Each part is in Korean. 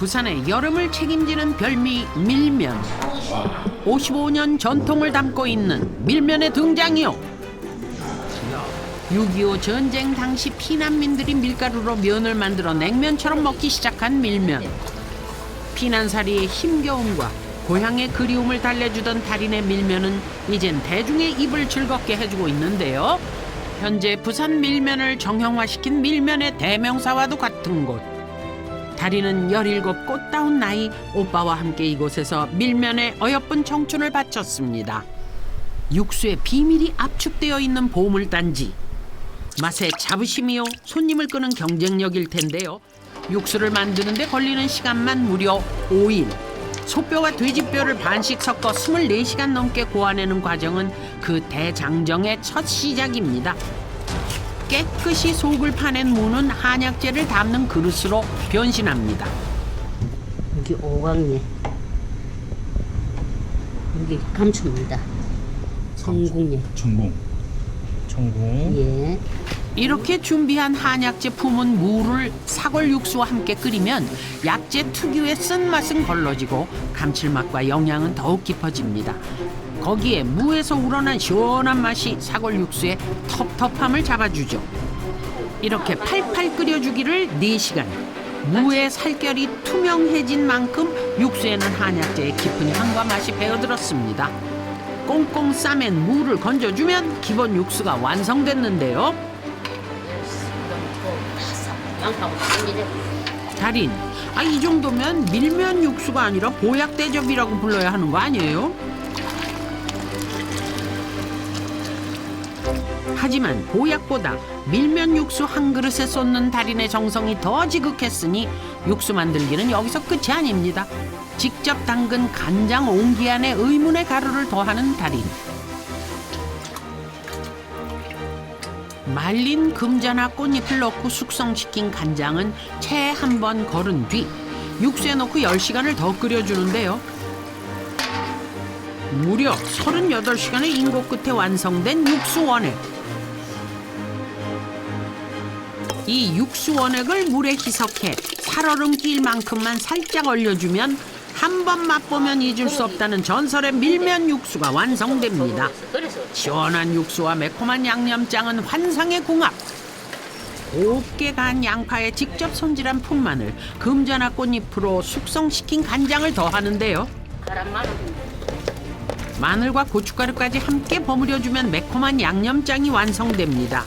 부산의 여름을 책임지는 별미 밀면. 55년 전통을 담고 있는 밀면의 등장이요. 6.25 전쟁 당시 피난민들이 밀가루로 면을 만들어 냉면처럼 먹기 시작한 밀면. 피난살이의 힘겨움과 고향의 그리움을 달래주던 달인의 밀면은 이젠 대중의 입을 즐겁게 해주고 있는데요. 현재 부산 밀면을 정형화시킨 밀면의 대명사와도 같은 곳. 달인은 17 꽃다운 나이 오빠와 함께 이곳에서 밀면의 어여쁜 청춘을 바쳤습니다. 육수에 비밀이 압축되어 있는 보물단지. 맛의 자부심이요 손님을 끄는 경쟁력일 텐데요. 육수를 만드는 데 걸리는 시간만 무려 5일. 소뼈와 돼지뼈를 반씩 섞어 24시간 넘게 고아내는 과정은 그 대장정의 첫 시작입니다. 깨끗이 속을 파낸 무는 한약재를 담는 그릇으로 변신합니다. 여기 오광래, 여기 감초입니다. 전궁예. 전궁. 예. 이렇게 준비한 한약재 품은 무를 사골 육수와 함께 끓이면 약재 특유의 쓴맛은 걸러지고 감칠맛과 영양은 더욱 깊어집니다. 거기에 무에서 우러난 시원한 맛이 사골 육수의 텁텁함을 잡아주죠. 이렇게 팔팔 끓여주기를 4시간. 무의 살결이 투명해진 만큼 육수에는 한약재의 깊은 향과 맛이 배어들었습니다. 꽁꽁 싸맨 무를 건져주면 기본 육수가 완성됐는데요. 달인, 이 정도면 밀면 육수가 아니라 보약 대접이라고 불러야 하는 거 아니에요? 하지만 보약보다 밀면 육수 한 그릇에 쏟는 달인의 정성이 더 지극했으니 육수 만들기는 여기서 끝이 아닙니다. 직접 담근 간장 옹기 안에 의문의 가루를 더하는 달인. 말린 금자나 꽃잎을 넣고 숙성시킨 간장은 체에 한 번 걸은 뒤 육수에 넣고 10시간을 더 끓여주는데요. 무려 38시간의 인고 끝에 완성된 육수 원액. 이 육수 원액을 물에 희석해 살얼음 낄 만큼만 살짝 얼려주면 한 번 맛보면 잊을 수 없다는 전설의 밀면 육수가 완성됩니다. 시원한 육수와 매콤한 양념장은 환상의 궁합. 곱게 간 양파에 직접 손질한 풋마늘, 금자나 꽃잎으로 숙성시킨 간장을 더하는데요. 마늘과 고춧가루까지 함께 버무려주면 매콤한 양념장이 완성됩니다.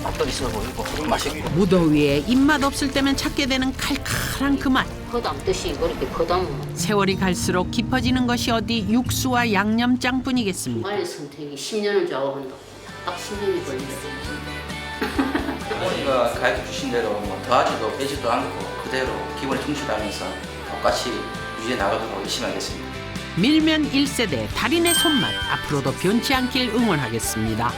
맛도 있어 보이고 맛있고. 무더위에 입맛 없을 때면 찾게 되는 칼칼한 그 맛. 거담 뜻이 그렇게 거담. 세월이 갈수록 깊어지는 것이 어디 육수와 양념장뿐이겠습니까? 빨리 선택이 10년을 좌우한다. 딱 10년이 걸리겠어요. 어머니가 가르쳐 주신 대로 뭐 더하지도 빼지도 않고 그대로 기본에 충실하면서 똑같이 유지해 나가도록 열심히 하겠습니다. 밀면 1세대 달인의 손맛 앞으로도 변치 않길 응원하겠습니다.